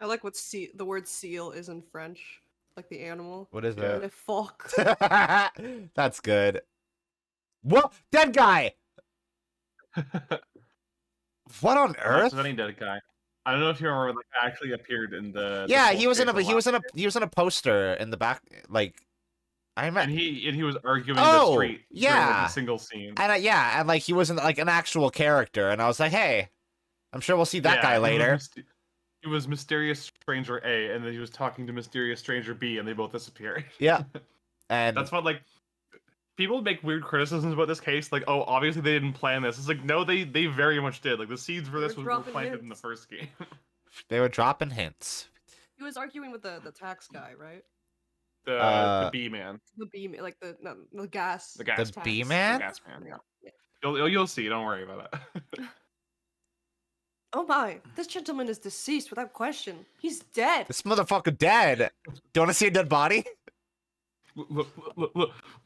like what the word seal is in French, like the animal. What is Le that? phoque. That's good. Whoa, dead guy. What on earth? Not any dead guy. I don't know if you remember, like, actually appeared in the. Yeah, the he was in a post-haste he was in a poster in the back, like I remember. and he was arguing the street during, like, yeah, a single scene. and yeah, and like he wasn't like an actual character, and I was like, hey, I'm sure we'll see that guy later. He was Mysterious Stranger A, and then he was talking to Mysterious Stranger B, and they both disappeared. Yeah, and That's what, like, people make weird criticisms about this case, like, oh, obviously they didn't plan this. It's like, no, they very much did. Like, the seeds for this were planted in the first game. They were dropping hints. He was arguing with the tax guy, right? The bee man. The bee man, like the gas. The gas. The bee man. The gas man. Yeah. You'll see. Don't worry about it. Oh my! This gentleman is deceased without question. He's dead. This motherfucker dead. Do you want to see a dead body?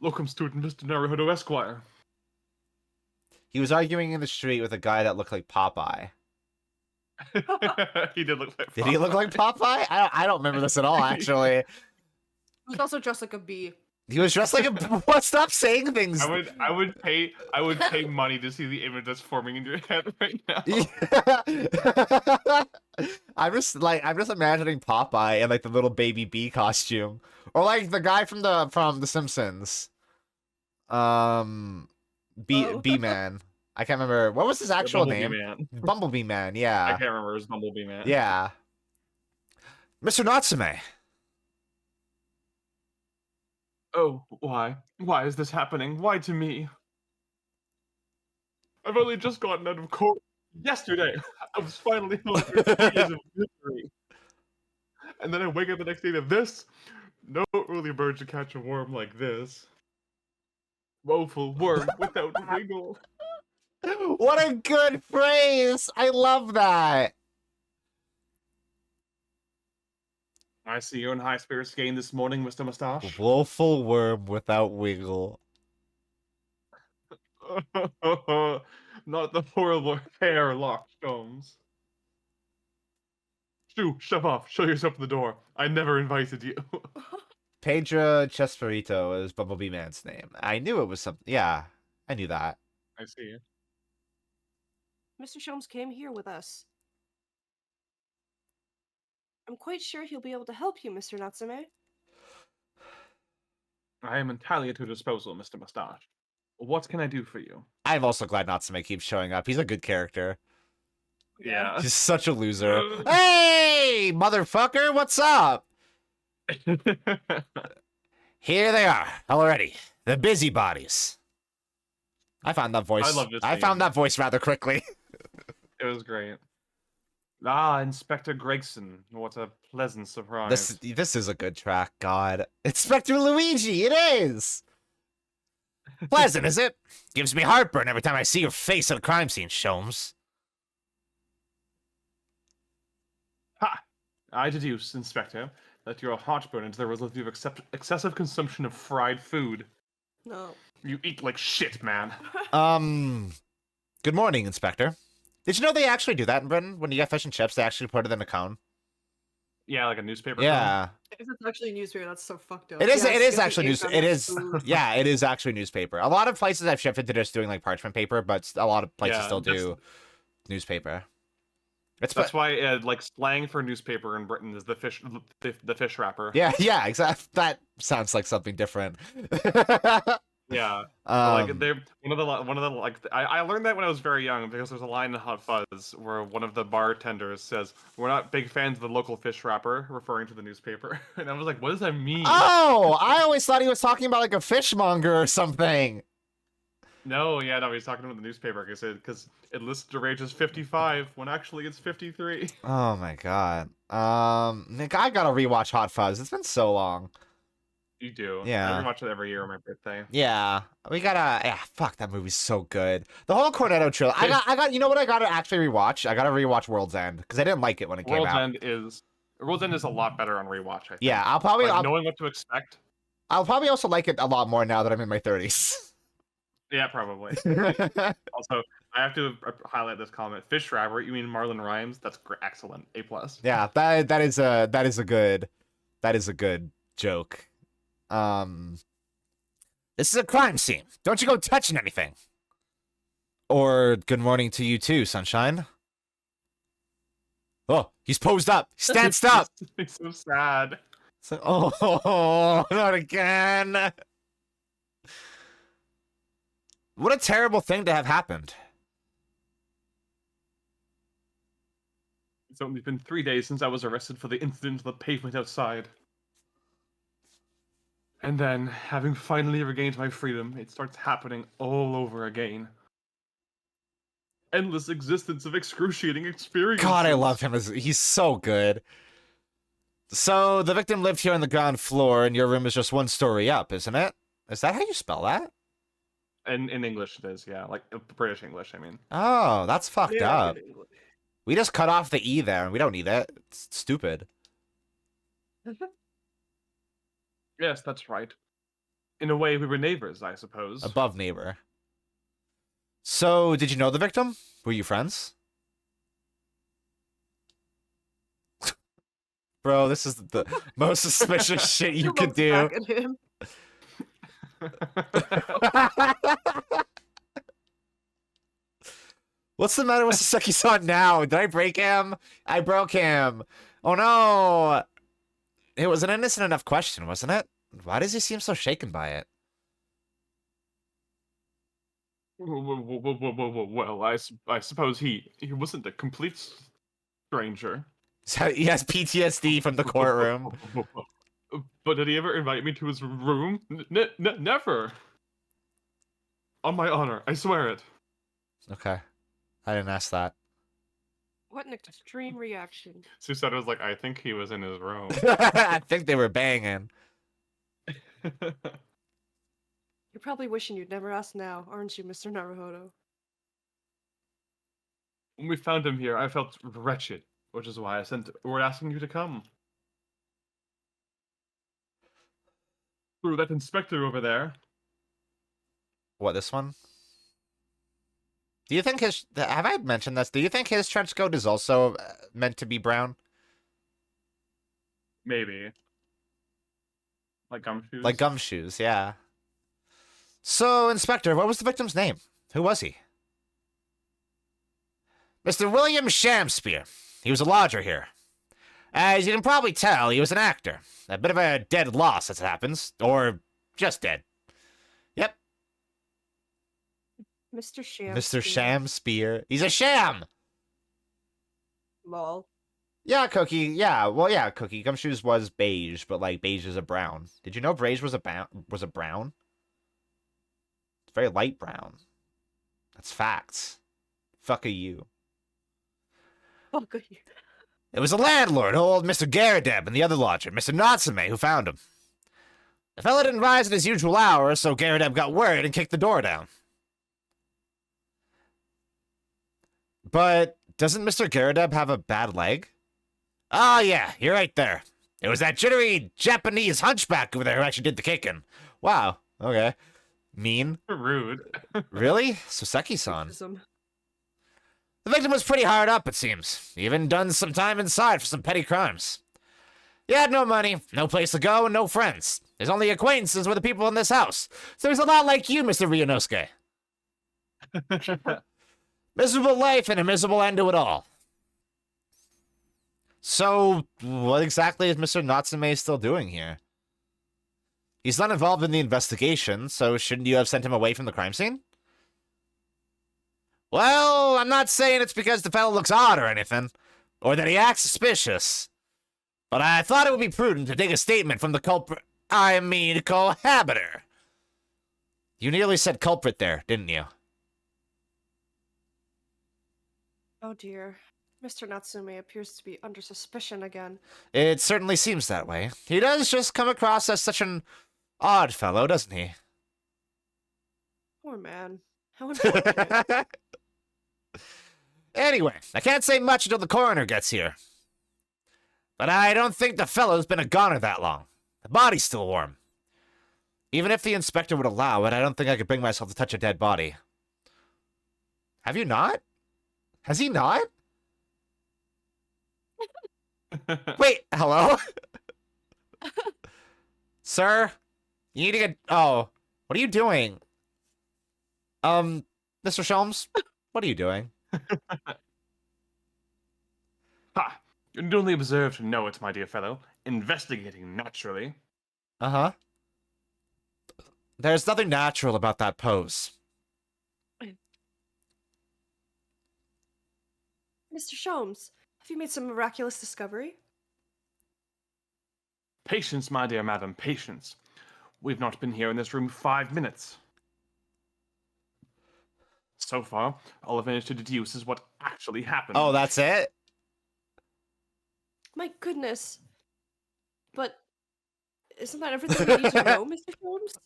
Locum student, Mr. Naruhodo Esquire. He was arguing in the street with a guy that looked like Popeye. He did look like Popeye. Did he look like Popeye? I don't remember this at all, actually. He was also dressed like a bee. He was dressed like a. What? Stop saying things. I would pay money to see the image that's forming in your head right now. Yeah. I'm just imagining Popeye in like the little baby bee costume, or like the guy from the Simpsons. Bee Man. I can't remember what was his actual name. Man. Bumblebee Man. Yeah. I can't remember his Bumblebee Man. Yeah. Mr. Natsume. Oh, why? Why is this happening? Why to me? I've only just gotten out of court yesterday. I was finally home after 2 years of misery. And then I wake up the next day to this. No early bird should catch a worm like this. Woeful worm without wiggle. What a good phrase! I love that. I see you're in high spirits again this morning, Mr. Mustache. Woeful worm without wiggle. Not the horrible hair-locked Sholmes. Shoo, shove off. Show yourself at the door. I never invited you. Pedro Chesperito is Bumblebee Man's name. I knew it was something. Yeah, I knew that. I see. Mr. Sholmes came here with us. I'm quite sure he'll be able to help you, Mr. Natsume. I am entirely at your disposal, Mr. Mustache. What can I do for you? I'm also glad Natsume keeps showing up. He's a good character. Yeah. He's such a loser. Hey, motherfucker, what's up? Here they are, already. The busybodies. I found that voice. I found that voice rather quickly. It was great. Ah, Inspector Gregson. What a pleasant surprise. This is a good track, God. Inspector Luigi, it is! Pleasant, is it? Gives me heartburn every time I see your face at a crime scene, Sholmes. Ha! I deduce, Inspector, that your heartburn is the result of excessive consumption of fried food. No. You eat like shit, man. Good morning, Inspector. Did you know they actually do that in Britain? When you get fish and chips, they actually put it in a cone. Yeah, like a newspaper. Yeah. If it's actually a newspaper, that's so fucked up. It is. It is actually news. It is. Yeah, it is actually newspaper. A lot of places have shifted to just doing like parchment paper, but a lot of places still do newspaper. That's why like slang for newspaper in Britain is the fish wrapper. Yeah. Yeah. Exactly. That sounds like something different. Yeah, like they're one of the like I learned that when I was very young because there's a line in Hot Fuzz where one of the bartenders says, "We're not big fans of the local fish wrapper," referring to the newspaper, and I was like, "What does that mean?" Oh, I always thought he was talking about like a fishmonger or something. No, he's talking about the newspaper because it lists the age as 55 when actually it's 53. Oh my god, Nick, I gotta rewatch Hot Fuzz. It's been so long. You do. Yeah. I rewatch it every year on my birthday. Yeah. We gotta. Yeah. Fuck, that movie's so good. The whole Cornetto trilogy. I got. You know what? I gotta actually rewatch. I gotta rewatch World's End because I didn't like it when it came out. World's End is a lot better on rewatch. I think. Yeah. I'll probably knowing what to expect. I'll probably also like it a lot more now that I'm in my 30s. Yeah, probably. Also, I have to highlight this comment. Fish Rabbit, you mean Marlon Rhymes? That's excellent. A+. Yeah, that is a good joke. This is a crime scene. Don't you go touching anything. Or good morning to you too, sunshine. Oh, he's posed up. He stanced up. It's so sad. So, oh, not again. What a terrible thing to have happened. It's only been 3 days since I was arrested for the incident on the pavement outside. And then, having finally regained my freedom, it starts happening all over again. Endless existence of excruciating experiences. God, I love him. He's so good. So, the victim lived here on the ground floor, and your room is just one story up, isn't it? Is that how you spell that? In English it is, yeah. Like, British English, I mean. Oh, that's fucked Yeah, up. in English. We just cut off the E there, and we don't need it. It's stupid. Yes, that's right. In a way, we were neighbors, I suppose. Above neighbor. So, did you know the victim? Were you friends? Bro, this is the most suspicious shit you He could looks do. back at him. What's the matter with Saseki-san now? Did I break him? I broke him. Oh no! It was an innocent enough question, wasn't it? Why does he seem so shaken by it? Well, I suppose he wasn't a complete stranger. So he has PTSD from the courtroom. But did he ever invite me to his room? Never. On my honor, I swear it. Okay. I didn't ask that. What an extreme reaction. Susada was like, I think he was in his room. I think they were banging. You're probably wishing you'd never asked now, aren't you, Mr. Naruhodo? When we found him here, I felt wretched, which is why I sent word asking you to come. Through that inspector over there. What, this one? Do you think his... Have I mentioned this? Do you think his trench coat is also meant to be brown? Maybe. Like gumshoes? Like gumshoes, yeah. So, Inspector, what was the victim's name? Who was he? Mr. William Shamspear. He was a lodger here. As you can probably tell, he was an actor. A bit of a dead loss, as it happens. Or just dead. Yep. Mr. Sham. Mr. Shamspear. He's a sham! Lol. Yeah, Cookie. Yeah, well, yeah, Cookie. Gumshoes was beige, but, like, beige is a brown. Did you know beige was a brown? It's very light brown. That's facts. Fuck you. Fuck you. It was the landlord, old Mr. Garadeb, and the other lodger, Mr. Natsume, who found him. The fella didn't rise at his usual hour, so Garadeb got worried and kicked the door down. But doesn't Mr. Garadeb have a bad leg? Ah, yeah, you're right there. It was that jittery Japanese hunchback over there who actually did the kicking. Wow, okay. Mean. Rude. Really? Soseki-san. Racism. The victim was pretty hard up, it seems. Even done some time inside for some petty crimes. He had no money, no place to go, and no friends. His only acquaintances were the people in this house. So he's a lot like you, Mr. Ryunosuke. Miserable life and a miserable end to it all. So, what exactly is Mr. Natsume still doing here? He's not involved in the investigation, so shouldn't you have sent him away from the crime scene? Well, I'm not saying it's because the fellow looks odd or anything, or that he acts suspicious. But I thought it would be prudent to take a statement from the cohabiter. You nearly said culprit there, didn't you? Oh dear. Mr. Natsume appears to be under suspicion again. It certainly seems that way. He does just come across as such an odd fellow, doesn't he? Poor man. How unfortunate. Anyway, I can't say much until the coroner gets here. But I don't think the fellow's been a goner that long. The body's still warm. Even if the inspector would allow it, I don't think I could bring myself to touch a dead body. Have you not? Has he not? Wait, hello? Sir? You need to get... Oh, what are you doing? Mr. Sholmes? What are you doing? Ha! You need only observe to know it, my dear fellow. Investigating, naturally. Uh-huh. There's nothing natural about that pose. Mr. Sholmes, have you made some miraculous discovery? Patience, my dear madam, patience. We've not been here in this room 5 minutes. So far, all I've managed to deduce is what actually happened. Oh, that's it? My goodness. But isn't that everything we need to know, Mr. Sholmes?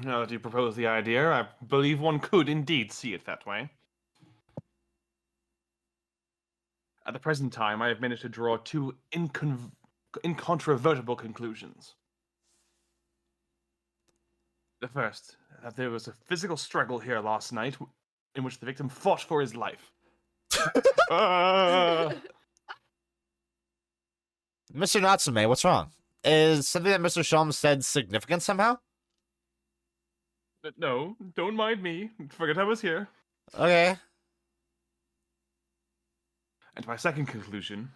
Now that you propose the idea, I believe one could indeed see it that way. At the present time, I have managed to draw two incontrovertible conclusions. The first, that there was a physical struggle here last night in which the victim fought for his life. Mr. Natsume, what's wrong? Is something that Mr. Sholmes said significant somehow? No, don't mind me. Forget I was here. Okay. And my second conclusion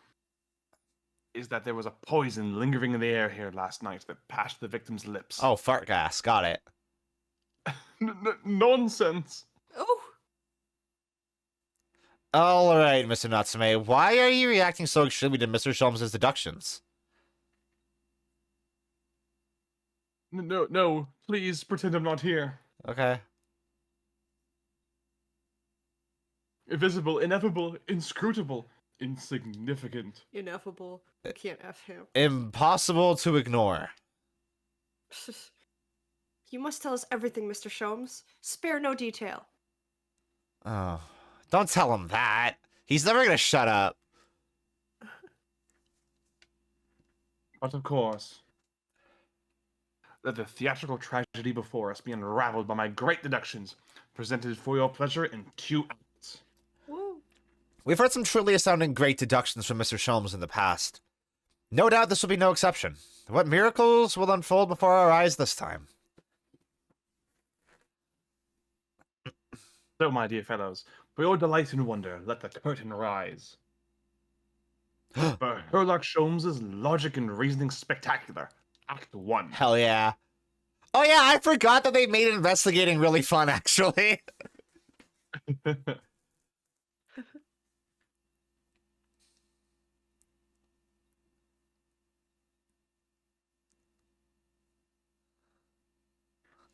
is that there was a poison lingering in the air here last night that passed the victim's lips. Oh, fart gas. Got it. Nonsense. Oh, All right, Mr. Natsume. Why are you reacting so extremely to Mr. Sholmes' deductions? No, please pretend I'm not here. Okay. Invisible, ineffable, inscrutable, insignificant. ineffable. You can't F him. Impossible to ignore. You must tell us everything, Mr. Sholmes. Spare no detail. Oh, don't tell him that. He's never gonna shut up. But of course, let the theatrical tragedy before us be unraveled by my great deductions, presented for your pleasure in 2 acts. Woo. We've heard some truly astounding great deductions from Mr. Sholmes in the past. No doubt this will be no exception. What miracles will unfold before our eyes this time? So, my dear fellows, for your delight and wonder, let the curtain rise. For Herlock Sholmes' logic and reasoning spectacular, Act 1. Hell yeah. Oh yeah, I forgot that they made investigating really fun, actually.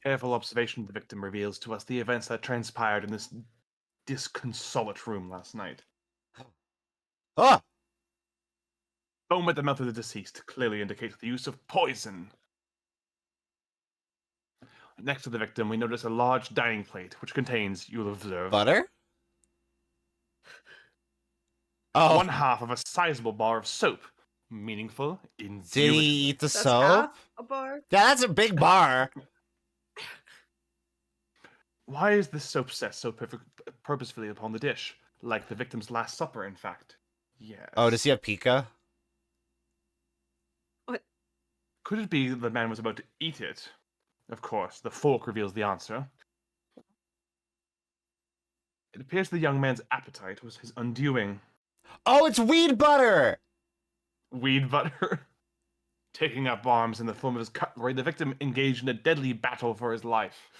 Careful observation of the victim reveals to us the events that transpired in this disconsolate room last night. Oh! Foam at the mouth of the deceased clearly indicates the use of poison. Next to the victim, we notice a large dining plate, which contains, you'll observe, Butter? Oh. 1/2 of a sizable bar of soap. Meaningful, indeed. Did he eat the That's soap? half a bar. Yeah, that's a big bar. Why is this soap set so purposefully upon the dish? Like the victim's Last Supper, in fact. Yes. Oh, does he have pica? What? Could it be the man was about to eat it? Of course, the fork reveals the answer. It appears the young man's appetite was his undoing. Oh, it's weed butter! Weed butter. Taking up arms in the form of his cutlery, the victim engaged in a deadly battle for his life.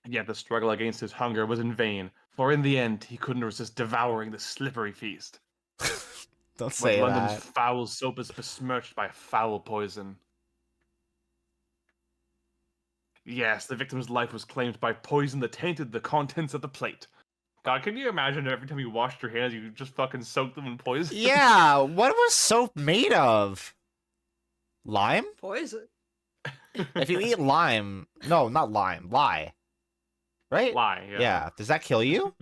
Yet the struggle against his hunger was in vain, for in the end he couldn't resist devouring the slippery feast. Don't say But London's that. foul soap is besmirched by foul poison. Yes, the victim's life was claimed by poison that tainted the contents of the plate. God, can you imagine every time you washed your hands, you just fucking soaked them in poison? Yeah, what was soap made of? Lime? Poison. If you eat lime... No, not lime. Lye. Right? Lie, yeah. Yeah. Does that kill you?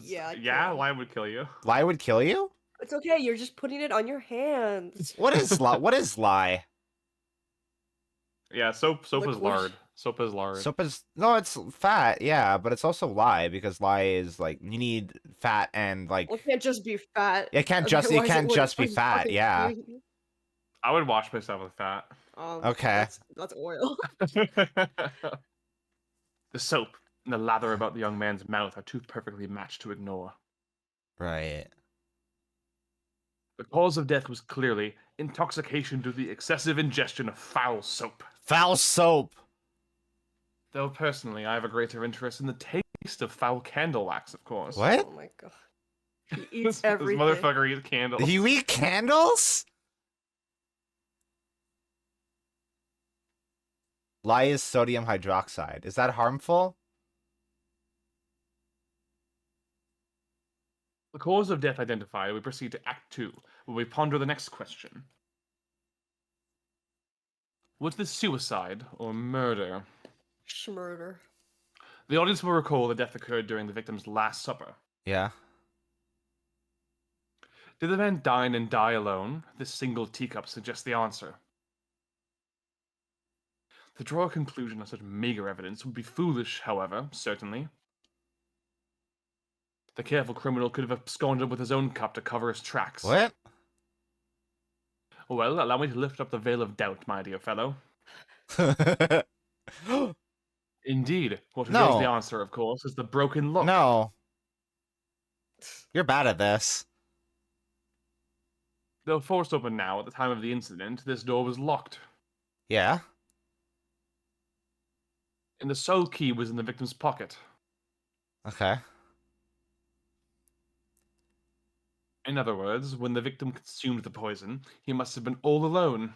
Yeah, it Yeah, can. lime would kill you. Lye would kill you? It's okay. You're just putting it on your hands. What is lye? What is lye? Yeah, soap is Liquid. lard. Soap is lard. Soap is no, it's fat, yeah, but it's also lye because lye is like you need fat and like Well, it can't just be fat. it can't Otherwise it just wouldn't be fat, fucking yeah. be- I would wash myself with fat. Okay. That's oil. The soap and the lather about the young man's mouth are too perfectly matched to ignore. Right. The cause of death was clearly intoxication due to the excessive ingestion of foul soap. Foul soap. Though personally, I have a greater interest in the taste of foul candle wax, of course. What? Oh my god. He eats This everything. motherfucker eats candles. You eat candles? Lye is sodium hydroxide. Is that harmful? The cause of death identified, we proceed to Act 2, where we ponder the next question. Was this suicide or murder? Schmurder. The audience will recall the death occurred during the victim's last supper. Yeah. Did the man dine and die alone? This single teacup suggests the answer. To draw a conclusion on such meager evidence would be foolish, however, certainly. The careful criminal could have absconded with his own cup to cover his tracks. What? Well, allow me to lift up the veil of doubt, my dear fellow. Indeed, what reveals No. the answer, of course, is the broken look. No. You're bad at this. Though forced open now, at the time of the incident, this door was locked, Yeah. and the sole key was in the victim's pocket. Okay. In other words, when the victim consumed the poison, he must have been all alone.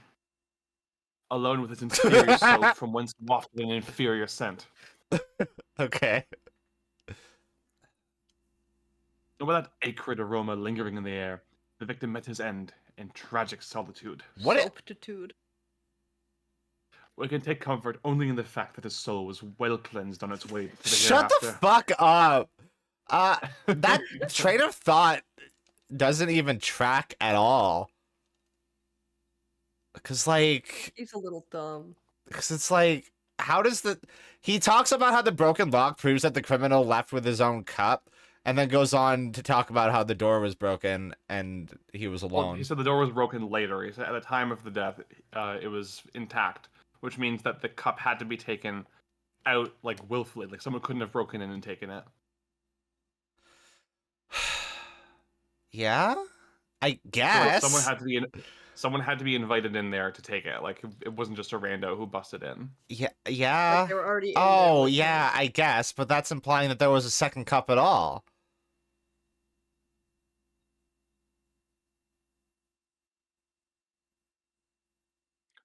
Alone with his inferior soap from whence wafted an inferior scent. Okay. And with that acrid aroma lingering in the air, the victim met his end in tragic solitude. What? Soaptitude. We can take comfort only in the fact that his soul was well cleansed on its way to the Shut the hereafter. fuck up. That train of thought doesn't even track at all. Cause like, He's a little dumb. cause it's like, how does the? He talks about how the broken lock proves that the criminal left with his own cup, and then goes on to talk about how the door was broken and he was Well, alone. he said the door was broken later. He said at the time of the death, it was intact, which means that the cup had to be taken out like willfully. Like someone couldn't have broken in and taken it. Yeah, I So, like, guess. someone had to be invited in there to take it. Like it wasn't just a rando who busted in. Yeah, Like, yeah. they were already in there Oh, with him. yeah, I guess, but that's implying that there was a second cup at all.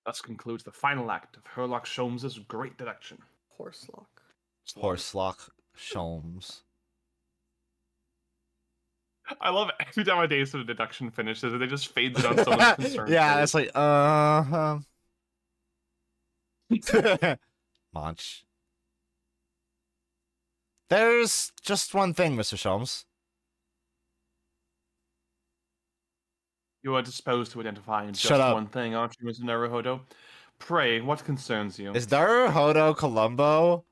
Thus concludes the final act of Herlock Sholmes's great deduction. Horselock. Horselock Sholmes. I love it. Every time a Days of Deduction finishes, they just fades it on someone's concern. Yeah, it's like, Munch. There's just one thing, Mr. Sholmes. You are disposed to identifying just Shut up. one thing, aren't you, Mr. Naruhodo? Pray, what concerns you? Is Naruhodo Columbo?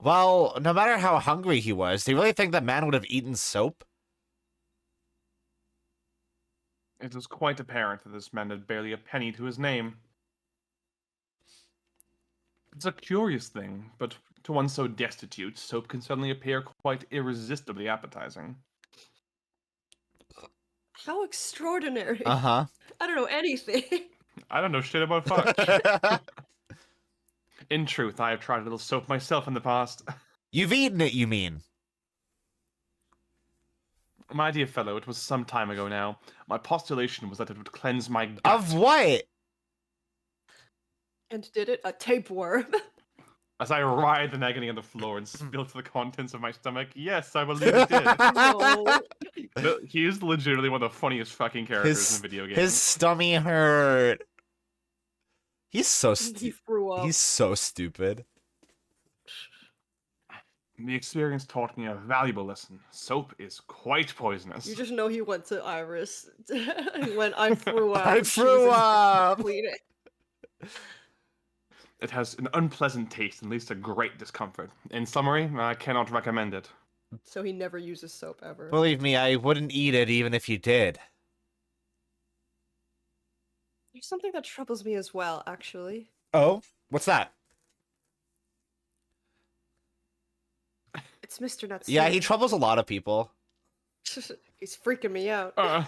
Well, no matter how hungry he was, do you really think that man would have eaten soap? It was quite apparent that this man had barely a penny to his name. It's a curious thing, but to one so destitute, soap can suddenly appear quite irresistibly appetizing. How extraordinary. Uh-huh. I don't know anything. I don't know shit about fudge. In truth, I have tried a little soap myself in the past. You've eaten it, you mean? My dear fellow, it was some time ago now. My postulation was that it would cleanse my gut. Of what? And did it? A tapeworm. As I writhed in agony on the floor and spilled the contents of my stomach, yes, I believe it did. No. He is legitimately one of the funniest fucking characters in video games. His stomach hurt. He's so He threw up. He's so stupid. The experience taught me a valuable lesson. Soap is quite poisonous. You just know he went to Iris when I threw up. I threw Jesus, up. clean it. It has an unpleasant taste and leads to great discomfort. In summary, I cannot recommend it. So he never uses soap ever. Believe me, I wouldn't eat it even if you did. There's something that troubles me as well, actually. Oh? What's that? It's Mr. Nuts. Yeah, he troubles a lot of people. He's freaking me out. Uh.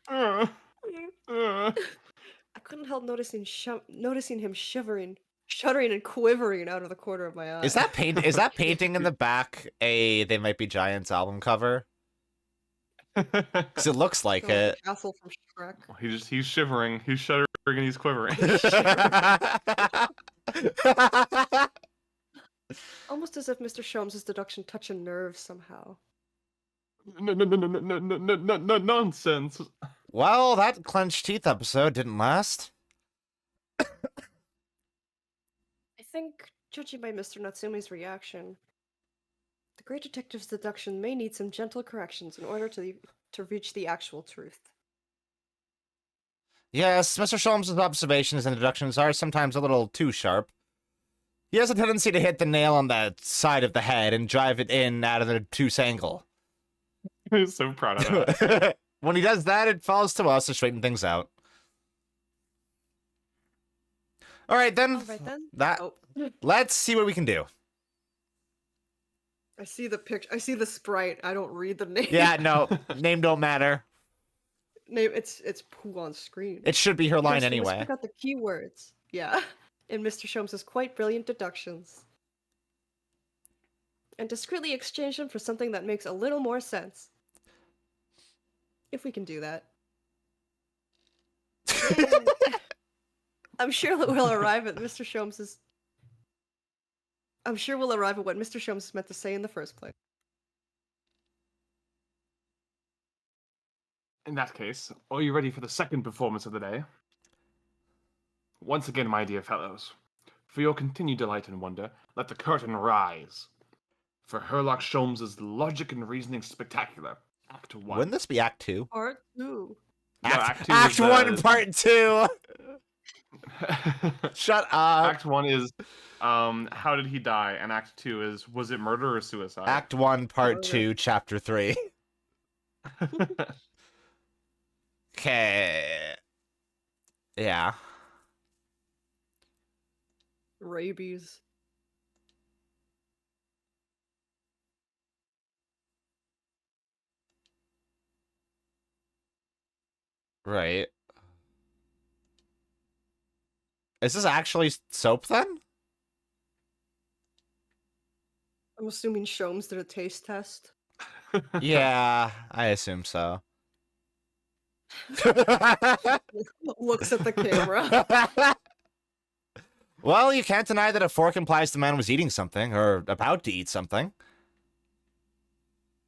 I couldn't help noticing him shuddering and quivering out of the corner of my eye. Is that painting in the back a They Might Be Giants album cover? Because it looks like Oh, it. Castle from Shrek. He's shivering, he's shuddering, and he's quivering. Almost as if Mr. Sholmes' deduction touched a nerve somehow. No, nonsense. Well, that clenched teeth episode didn't last. I think, judging by Mr. Natsume's reaction, the great detective's deduction may need some gentle corrections in order to reach the actual truth. Yes, Mr. Sholmes' observations and deductions are sometimes a little too sharp. He has a tendency to hit the nail on the side of the head and drive it in at an obtuse angle. He's so proud of that. When he does that, it falls to us to straighten things out. All right, then. Oh. Let's see what we can do. I see the picture. I see the sprite. I don't read the name. Yeah, no, name don't matter. Name. It's poo on screen. It should be her line Yes, anyway. We got the keywords. Yeah, in Mr. Sholmes' quite brilliant deductions, and discreetly exchange them for something that makes a little more sense. If we can do that. I'm sure we'll arrive at Mr. Sholmes'. I'm sure we'll arrive at what Mr. Sholmes meant to say in the first place. In that case, are you ready for the second performance of the day? Once again, my dear fellows, for your continued delight and wonder, let the curtain rise. For Herlock Sholmes' logic and reasoning spectacular, Act 1. Wouldn't this be Act 2? Part 2. No, Act is 1, Part 2! Shut up! Act 1 is, how did he die? And Act 2 is, was it murder or suicide? Act 1, Part 2, Chapter 3. Okay. Yeah. Rabies. Right. Is this actually soap then? I'm assuming Sholmes did a taste test. Yeah, I assume so. Looks at the camera. Well, you can't deny that a fork implies the man was eating something, or about to eat something.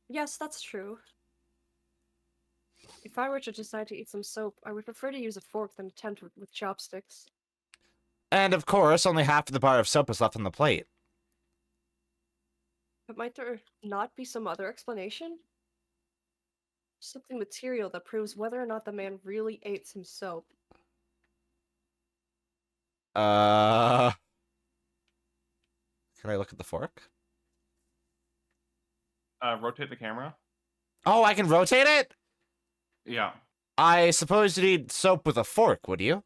Yes, that's true. If I were to decide to eat some soap, I would prefer to use a fork than attempt with chopsticks. And of course, only half of the bar of soap is left on the plate. But might there not be some other explanation? Something material that proves whether or not the man really ate some soap. Can I look at the fork? Rotate the camera. Oh, I can rotate it? Yeah. I suppose you'd eat soap with a fork, would you?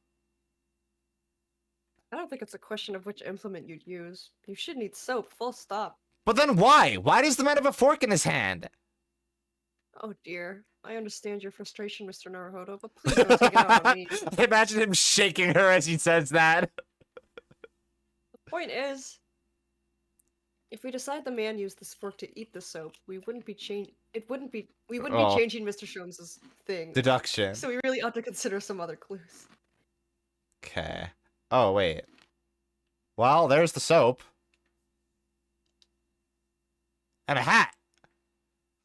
I don't think it's a question of which implement you'd use. You should need soap, full stop. But then why? Why does the man have a fork in his hand? Oh dear. I understand your frustration, Mr. Naruhodo, but please don't take it out on me. I imagine him shaking her as he says that. The point is, if we decide the man used this fork to eat the soap, we wouldn't be changing Mr. Sholmes' thing. Deduction. So we really ought to consider some other clues. Okay. Oh, wait. Well, there's the soap. And a hat.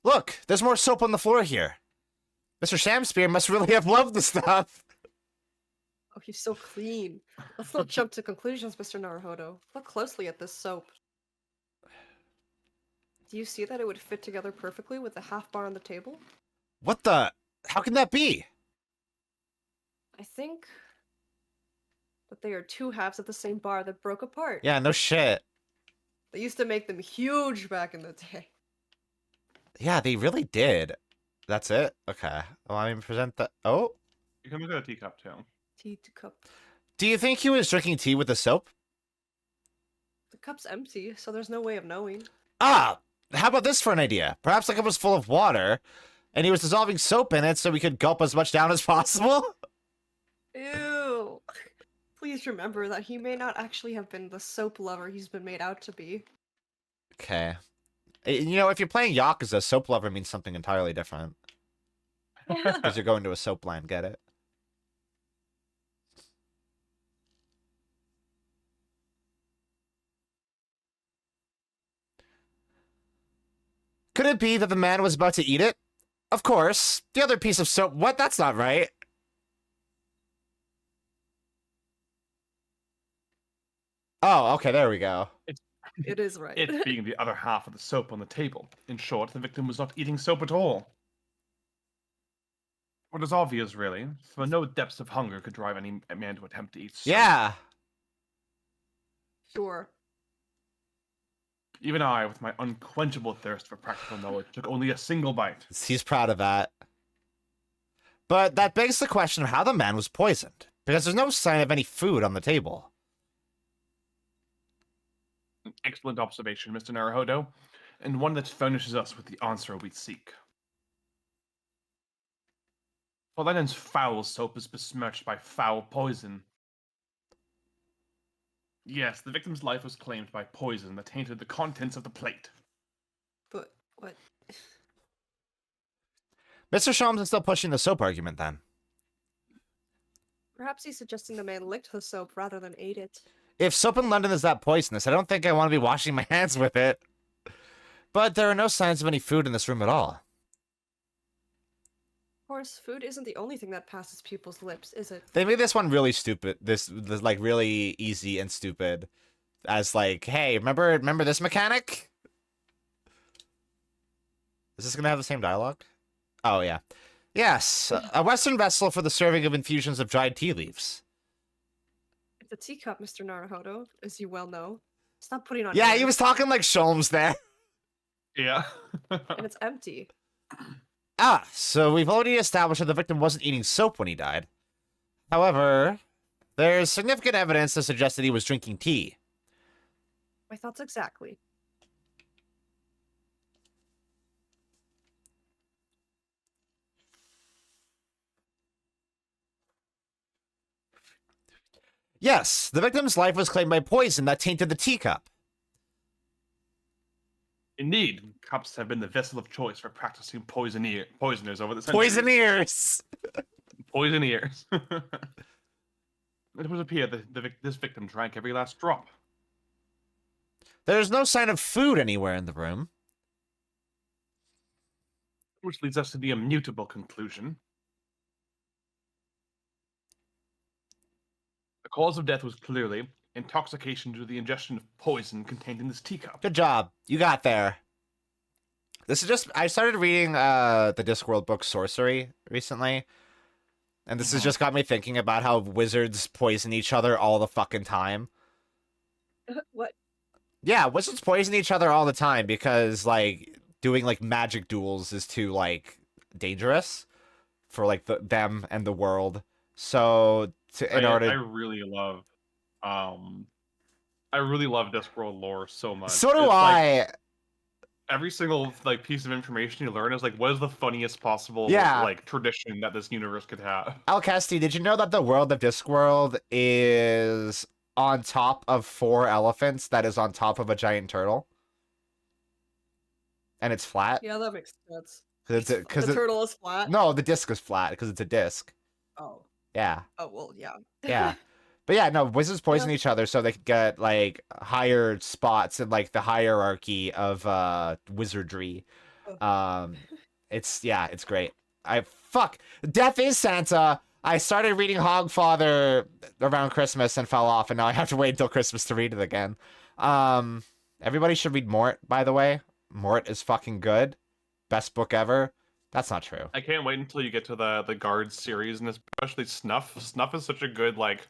Look, there's more soap on the floor here. Mr. Shamspear must really have loved the stuff. Oh, he's so clean. Let's not jump to conclusions, Mr. Naruhodo. Look closely at this soap. Do you see that it would fit together perfectly with the half bar on the table? What the? How can that be? I think but they are two halves of the same bar that broke apart. Yeah, no shit. They used to make them huge back in the day. Yeah, they really did. That's it? Okay. Well, I mean, present the... Oh? You can look at a teacup too. Tea to cup. Do you think he was drinking tea with the soap? The cup's empty, so there's no way of knowing. Ah! How about this for an idea? Perhaps the cup was full of water, and he was dissolving soap in it so we could gulp as much down as possible? Ew. Please remember that he may not actually have been the soap lover he's been made out to be. Okay. You know, if you're playing Yakuza, soap lover means something entirely different. Because you're going to a soap land, get it? Could it be that the man was about to eat it? Of course. The other piece of soap... What? That's not right. Oh, okay, there we go. It is right. It being the other half of the soap on the table. In short, the victim was not eating soap at all. What is obvious, really, for no depths of hunger could drive any man to attempt to eat soap. Yeah. Sure. Even I, with my unquenchable thirst for practical knowledge, took only a single bite. He's proud of that. But that begs the question of how the man was poisoned. Because there's no sign of any food on the table. An excellent observation, Mr. Naruhodo, and one that furnishes us with the answer we seek. For Lennon's foul soap is besmirched by foul poison. Yes, the victim's life was claimed by poison that tainted the contents of the plate. But what? Mr. Sholmes is still pushing the soap argument, then. Perhaps he's suggesting the man licked the soap rather than ate it. If soap in London is that poisonous, I don't think I want to be washing my hands with it. But there are no signs of any food in this room at all. Of course, food isn't the only thing that passes people's lips, is it? They made this one really stupid. This like really easy and stupid. As like, hey, remember this mechanic? Is this gonna have the same dialogue? Oh yeah. Yes, a Western vessel for the serving of infusions of dried tea leaves. It's a teacup, Mr. Naruhodo, as you well know. Stop putting on. Yeah, airs. he was talking like Sholmes there. Yeah. And it's empty. Ah, so we've already established that the victim wasn't eating soap when he died. However, there's significant evidence to suggest that he was drinking tea. My thoughts exactly. Yes, the victim's life was claimed by poison that tainted the teacup. Indeed, cups have been the vessel of choice for practicing poisoners over the centuries. Poisoneers! Poisoneers. It would appear that this victim drank every last drop. There's no sign of food anywhere in the room. Which leads us to the immutable conclusion. The cause of death was clearly intoxication due to the ingestion of poison contained in this teacup. Good job. You got there. This is just... I started reading the Discworld book Sorcery recently. And this has just got me thinking about how wizards poison each other all the fucking time. What? Yeah, wizards poison each other all the time because, like, doing, like, magic duels is too, like, dangerous for, like, them and the world. So, I really love Discworld lore so much. So do It's I. Like, every single like piece of information you learn is like, what is the funniest possible like tradition that this universe could have? Alcasti, did you know that the world of Discworld is on top of 4 elephants that is on top of a giant turtle? And it's flat? Yeah, that makes sense. Cause The turtle is flat? No, the disc is flat because it's a disc. Oh. Yeah. Oh, well, yeah. Yeah. But yeah, no, wizards poison each other so they could get, like, higher spots in, like, the hierarchy of wizardry. It's great. Fuck! Death is Santa! I started reading Hogfather around Christmas and fell off, and now I have to wait until Christmas to read it again. Everybody should read Mort, by the way. Mort is fucking good. Best book ever. That's not true. I can't wait until you get to the Guards series, and especially Snuff. Snuff is such a good, like,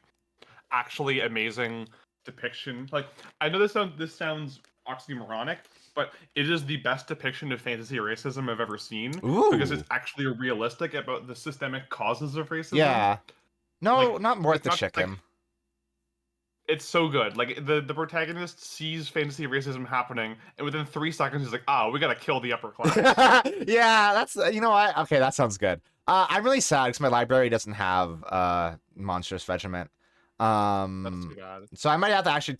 actually amazing depiction. Like, I know this sounds oxymoronic, but it is the best depiction of fantasy racism I've ever seen because Ooh. it's actually realistic about the systemic causes of racism. Yeah. No, Like, not worth it's the not chicken. it's so good. Like the protagonist sees fantasy racism happening, and within 3 seconds he's like, "Ah, we gotta kill the upper class." Yeah, that's you know what? Okay, that sounds good. I'm really sad because my library doesn't have Monstrous Regiment. That's too bad. So I might have to actually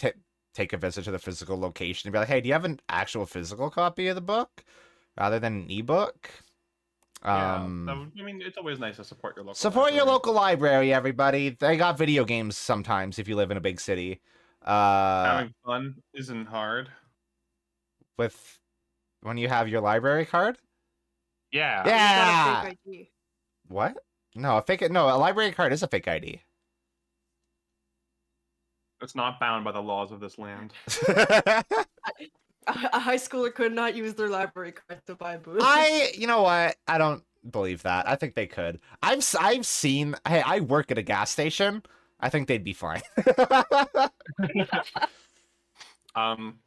take a visit to the physical location and be like, hey, do you have an actual physical copy of the book rather than an ebook? Yeah, I mean, it's always nice to support your local. Support your library. local library, everybody. They got video games sometimes if you live in a big city. Having fun isn't hard. With when you have your library card? Yeah. You got a Yeah. fake ID. What? No, a library card is a fake ID. It's not bound by the laws of this land. A high schooler could not use their library card to buy booze. You know what? I don't believe that. I think they could. I've seen. Hey, I work at a gas station. I think they'd be fine.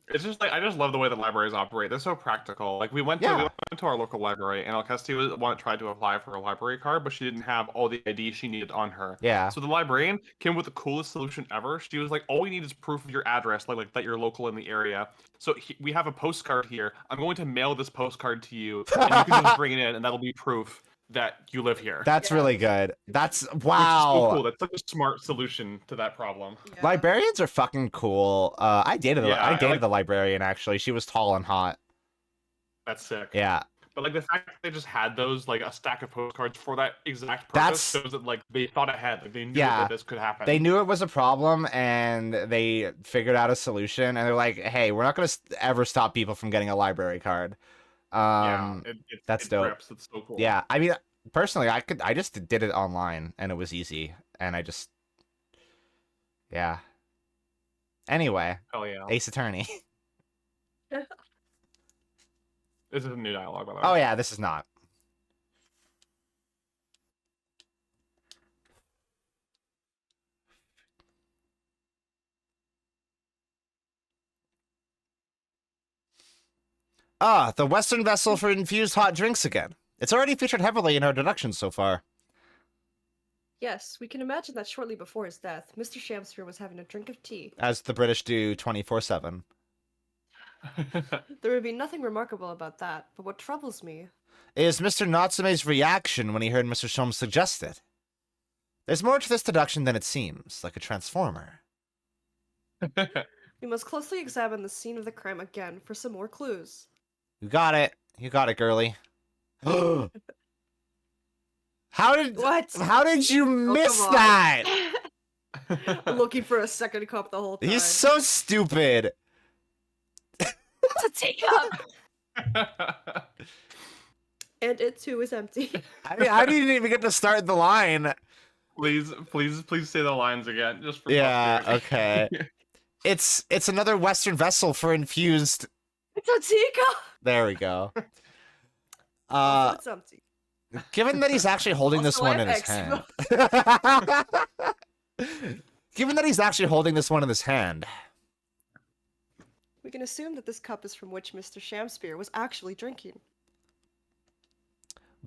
It's just like I just love the way the libraries operate. They're so practical. Like we went to our local library, and Alcesti tried to apply for a library card, but she didn't have all the ID she needed on her. Yeah. So the librarian came with the coolest solution ever. She was like, "All we need is proof of your address, like that you're local in the area. So we have a postcard here. I'm going to mail this postcard to you, and you can just bring it in, and that'll be proof that you live here." That's really good. That's Which is wow. so cool. That's such a smart solution to that problem. Yeah. Librarians are fucking cool. I dated Yeah, the librarian actually. She was tall and hot. That's sick. Yeah. But like the fact that they just had those, like a stack of postcards for that exact purpose, shows that like they thought ahead. Like they knew that this could happen. They knew it was a problem and they figured out a solution. And they're like, "Hey, we're not going to ever stop people from getting a library card." That's dope. Rips. It's so cool. Yeah, I mean, personally, I just did it online and it was easy, and yeah. Anyway, Hell yeah. Ace Attorney. This is a new dialogue, by the way. Oh yeah, this is not. The Western vessel for infused hot drinks again. It's already featured heavily in our deductions so far. Yes, we can imagine that shortly before his death, Mr. Shamsphere was having a drink of tea. As the British do 24/7. There would be nothing remarkable about that, but what troubles me is Mr. Natsume's reaction when he heard Mr. Sholmes suggest it. There's more to this deduction than it seems, like a transformer. We must closely examine the scene of the crime again for some more clues. You got it. You got it, girly. How did you miss that? I'm looking for a second cup the whole time. He's so stupid. It's a teacup! And it too is empty. I mean, I didn't even get to start the line. Please say the lines again, just for okay. It's another Western vessel for infused. It's a teacup. There we go. It's empty. Given that he's actually holding this one in his hand. Given that he's actually holding this one in his hand. We can assume that this cup is from which Mr. Shamsphere was actually drinking.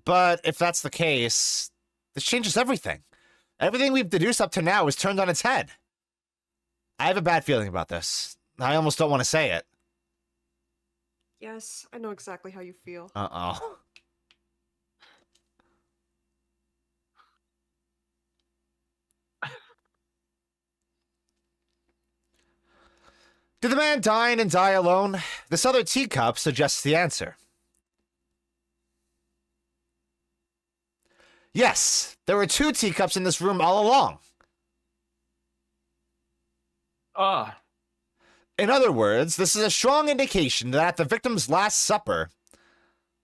But if that's the case, this changes everything. Everything we've deduced up to now is turned on its head. I have a bad feeling about this. I almost don't want to say it. Yes, I know exactly how you feel. Uh-oh. Did the man dine and die alone? This other teacup suggests the answer. Yes, there were 2 teacups in this room all along. In other words, this is a strong indication that at the victim's last supper,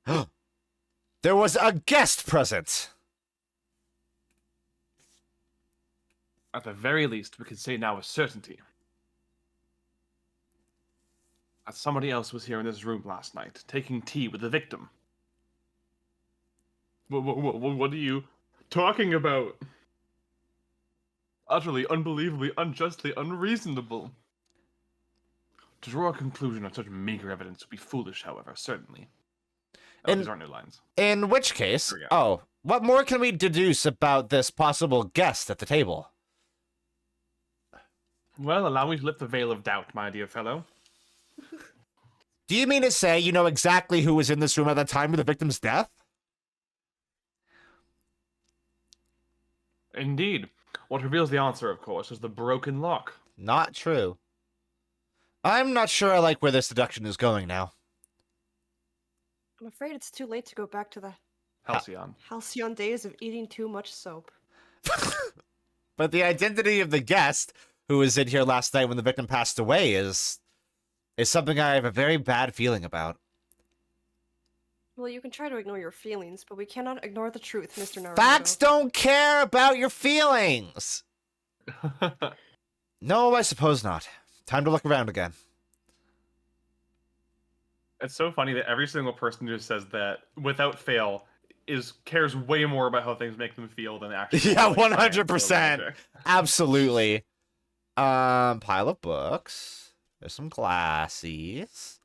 there was a guest present. At the very least, we can say now with certainty that somebody else was here in this room last night, taking tea with the victim. What are you talking about? utterly, unbelievably, unjustly unreasonable. To draw a conclusion on such meager evidence would be foolish, however, certainly. Oh, these aren't new lines. In which case, There we go. oh, what more can we deduce about this possible guest at the table? Well, allow me to lift the veil of doubt, my dear fellow. Do you mean to say you know exactly who was in this room at the time of the victim's death? Indeed. What reveals the answer, of course, is the broken lock. Not true. I'm not sure I like where this deduction is going now. I'm afraid it's too late to go back to the Halcyon. halcyon days of eating too much soap. But the identity of the guest who was in here last night when the victim passed away is something I have a very bad feeling about. Well, you can try to ignore your feelings, but we cannot ignore the truth, Mr. Naruto. Facts don't care about your feelings! No, I suppose not. Time to look around again. It's so funny that every single person who says that, without fail, cares way more about how things make them feel than actually. Yeah, like, science or 100%. magic. Absolutely. Pile of books. There's some glasses.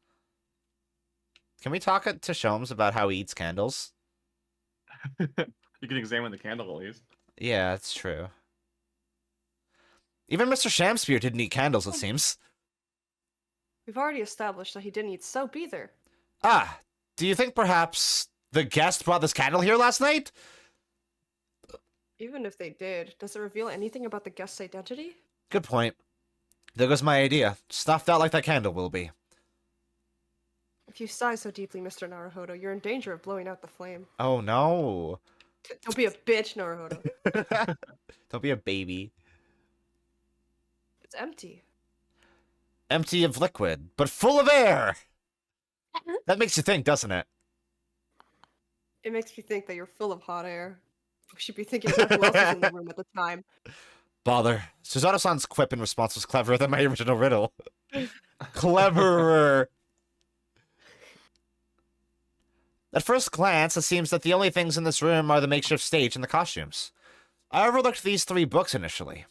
Can we talk to Sholmes about how he eats candles? You can examine the candle at least. Yeah, that's true. Even Mr. Shamspear didn't eat candles, it seems. We've already established that he didn't eat soap either. Ah, do you think perhaps the guest brought this candle here last night? Even if they did, does it reveal anything about the guest's identity? Good point. There goes my idea. Snuffed out like that candle will be. If you sigh so deeply, Mr. Naruhodo, you're in danger of blowing out the flame. Oh no. Don't be a bitch, Naruhodo. Don't be a baby. It's empty. Empty of liquid, but full of air! That makes you think, doesn't it? It makes me think that you're full of hot air. We should be thinking about who else was in the room at the time. Bother. Susanoo-san's quip in response was cleverer than my original riddle. Cleverer. At first glance, it seems that the only things in this room are the makeshift stage and the costumes. I overlooked these 3 books initially.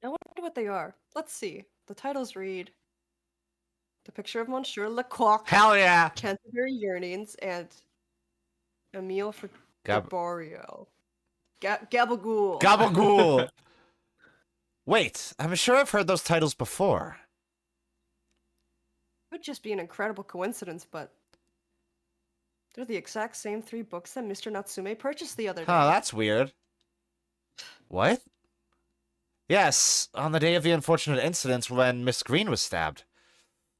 I wonder what they are. Let's see. The titles read The Picture of Monsieur Lecoq, Hell yeah! Canterbury Yearnings, and A Meal for Boreal. Gabagool. Gabagool! Wait, I'm sure I've heard those titles before. Could just be an incredible coincidence, but they're the exact same 3 books that Mr. Natsume purchased the other day. Huh, that's weird. What? Yes, on the day of the unfortunate incidents when Miss Green was stabbed.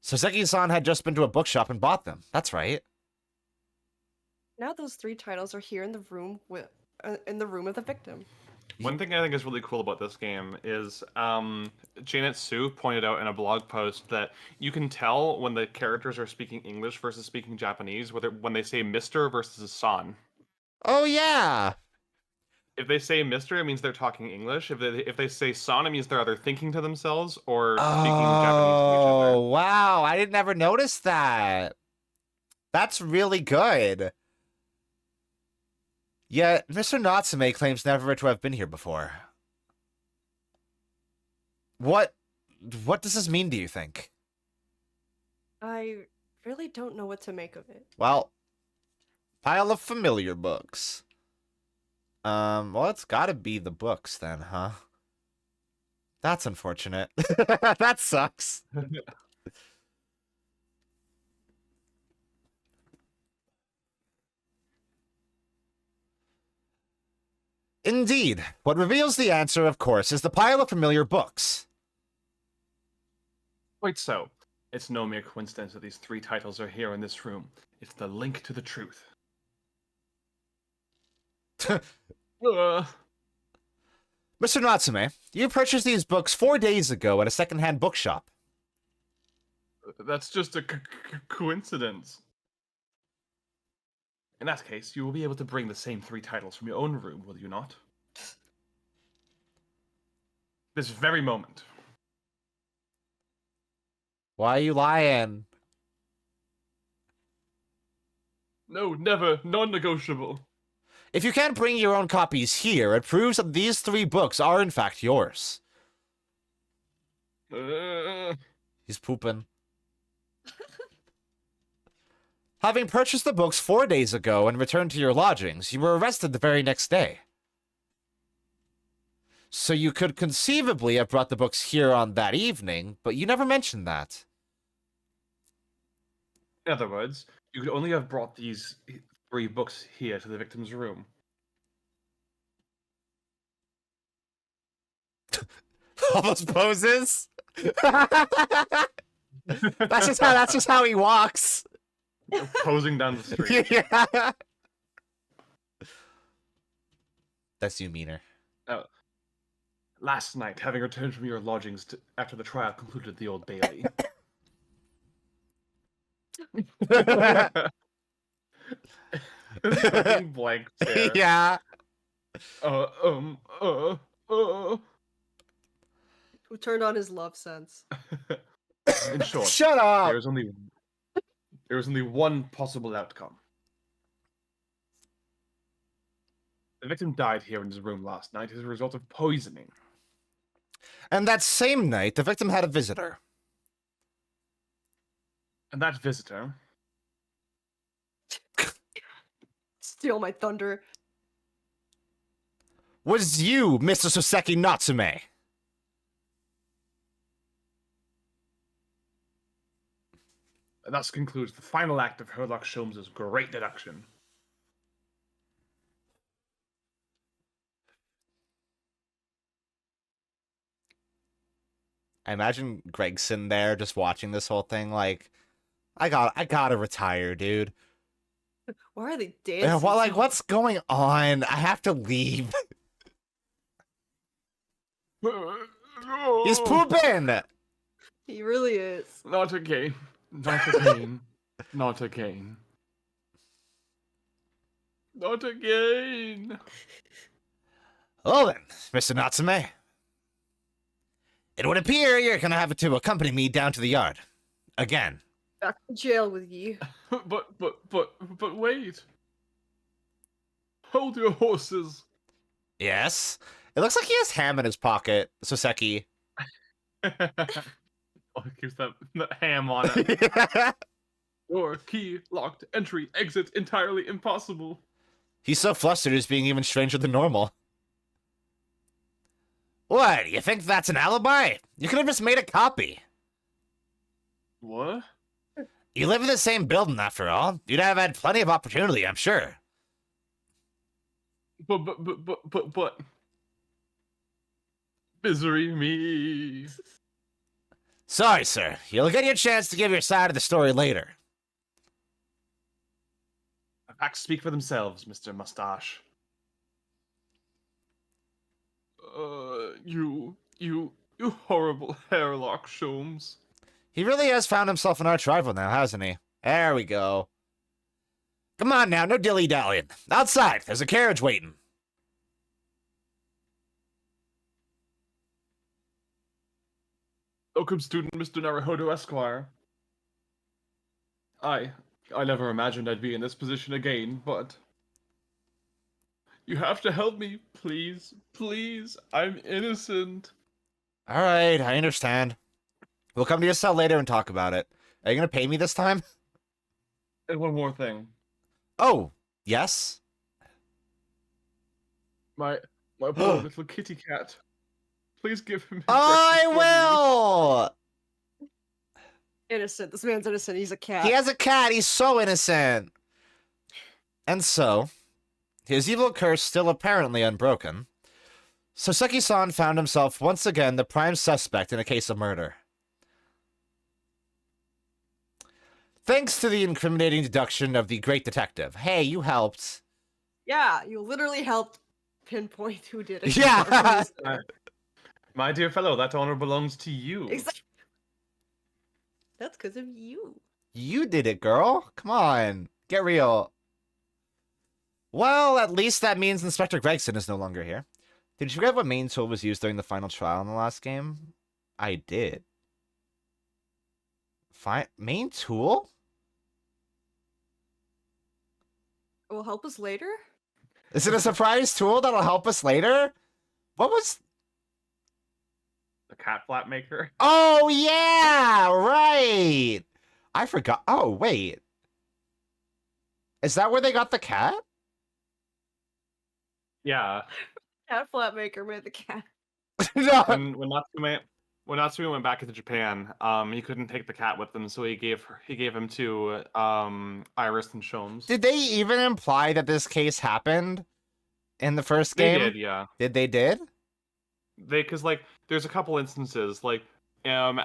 Soseki-san had just been to a bookshop and bought them. That's right. Now those 3 titles are here in the room of the victim. One thing I think is really cool about this game is Janet Sue pointed out in a blog post that you can tell when the characters are speaking English versus speaking Japanese, when they say Mr. versus San. Oh, yeah! If they say Mr., it means they're talking English. If they say San, it means they're either thinking to themselves or speaking Japanese to each other. Oh, wow. I didn't ever notice that. That's really good. Yet, Mr. Natsume claims never to have been here before. What does this mean, do you think? I really don't know what to make of it. Well, pile of familiar books. Well, it's gotta be the books then, huh? That's unfortunate. That sucks. Indeed. What reveals the answer, of course, is the pile of familiar books. Quite so. It's no mere coincidence that these 3 titles are here in this room. It's the link to the truth. Mr. Natsume, you purchased these books 4 days ago at a second-hand bookshop. That's just a coincidence. In that case, you will be able to bring the same 3 titles from your own room, will you not? This very moment. Why are you lying? No, never. Non-negotiable. If you can't bring your own copies here, it proves that these 3 books are in fact yours. He's pooping. Having purchased the books 4 days ago and returned to your lodgings, you were arrested the very next day. So you could conceivably have brought the books here on that evening, but you never mentioned that. In other words, you could only have brought these 3 books here to the victim's room. All those poses? That's just how he walks. Posing down the street. Yeah. That's you, meaner. Last night, having returned from your lodgings after the trial concluded at the Old Bailey. Fucking blank stare. Yeah. Who turned on his love sense? In short, Shut up. there was only one possible outcome. The victim died here in his room last night as a result of poisoning. And that same night, the victim had a visitor. And that visitor... Steal my thunder. Was you, Mr. Soseki Natsume? And thus concludes the final act of Herlock Sholmes' great deduction. I imagine Gregson there just watching this whole thing like, I gotta retire, dude. Why are they dancing? Well, like, what's going on? I have to leave. He's pooping! He really is. Not again. Not again. Not again. Not again. Well then, Mr. Natsume. It would appear you're gonna have to accompany me down to the yard. Again. Back to jail with you. But wait. Hold your horses. Yes? It looks like he has ham in his pocket, Soseki. Oh, it keeps that ham on it. Door, key, locked, entry, exit, entirely impossible. He's so flustered he's being even stranger than normal. What, you think that's an alibi? You could have just made a copy. What? You live in the same building, after all. You'd have had plenty of opportunity, I'm sure. But... Misery me. Sorry, sir. You'll get your chance to give your side of the story later. The facts speak for themselves, Mr. Mustache. You horrible hairlock, Sholmes. He really has found himself an arch rival now, hasn't he? There we go. Come on now, no dilly-dallying. Outside, there's a carriage waiting. Welcome, student Mr. Naruhodo Esquire. I never imagined I'd be in this position again, but... You have to help me, please. Please, I'm innocent. Alright, I understand. We'll come to your cell later and talk about it. Are you gonna pay me this time? And one more thing. Oh, yes? My poor little kitty cat. Please give him his I breakfast for me. will! Innocent. This man's innocent. He's a cat. He has a cat, he's so innocent! And so, his evil curse still apparently unbroken, Soseki-san found himself once again the prime suspect in a case of murder. Thanks to the incriminating deduction of the great detective. Hey, you helped. Yeah, you literally helped pinpoint who did it. Yeah! My dear fellow, that honor belongs to you. Exactly. That's because of you. You did it, girl. Come on. Get real. Well, at least that means Inspector Gregson is no longer here. Did you forget what main tool was used during the final trial in the last game? I did. Main tool? It will help us later? Is it a surprise tool that'll help us later? What was... The cat flap maker. Oh, yeah! Right! I forgot. Oh, wait. Is that where they got the cat? Yeah. Cat flap maker made the cat. No. When Natsume went back into Japan, he couldn't take the cat with him, so he gave him to Iris and Sholmes. Did they even imply that this case happened in the first They game? did, yeah. Did? Because like there's a couple instances like John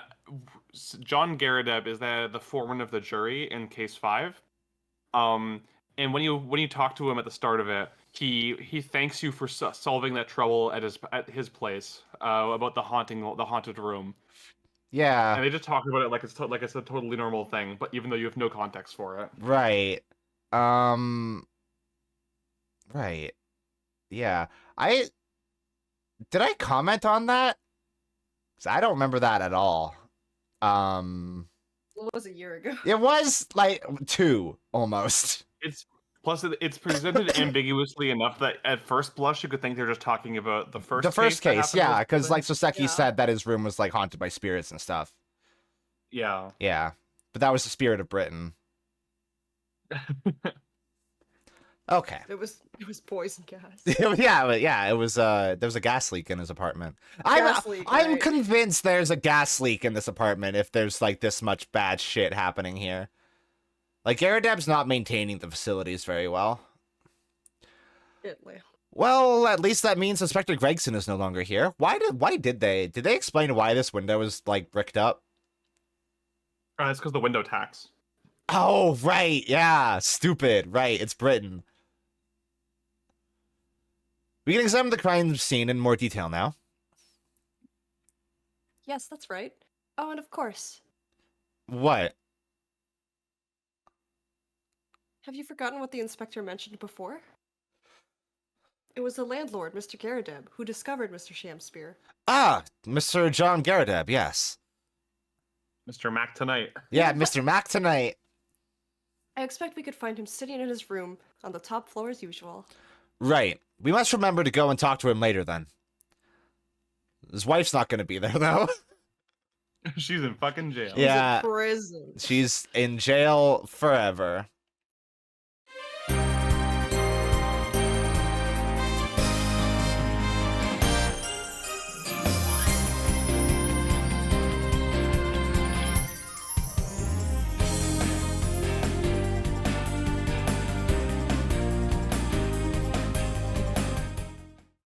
Garadeb is the foreman of the jury in case 5. And when you talk to him at the start of it, he thanks you for solving that trouble at his place about the haunted room. Yeah. And they just talk about it like it's a totally normal thing, but even though you have no context for it. Right. Right. Yeah. Did I comment on that? 'Cause I don't remember that at all. It was a year ago. It was like 2 almost. It's presented ambiguously enough that at first blush you could think they're just talking about the first case, yeah, because like Soseki Yeah. said that his room was like haunted by spirits and stuff. Yeah. Yeah, but that was the spirit of Britain. Okay. It was poison gas. yeah, it was there was a gas leak in his apartment. Gas leak, I'm right. convinced there's a gas leak in this apartment if there's like this much bad shit happening here. Like Garadeb's not maintaining the facilities very well. Well, at least that means Inspector Gregson is no longer here. Why did they explain why this window is like bricked up? It's because the window tax. Oh, right. Yeah. Stupid. Right. It's Britain. We can examine the crime scene in more detail now. Yes, that's right. Oh, and of course. What? Have you forgotten what the inspector mentioned before? It was the landlord, Mr. Garadeb, who discovered Mr. Shamspear. Ah, Mr. John Garadeb, yes. Mr. Mac tonight. Yeah, Mr. Mac tonight. I expect we could find him sitting in his room on the top floor as usual. Right. We must remember to go and talk to him later then. His wife's not going to be there, though. She's in fucking jail. Yeah. He's in prison. She's in jail forever.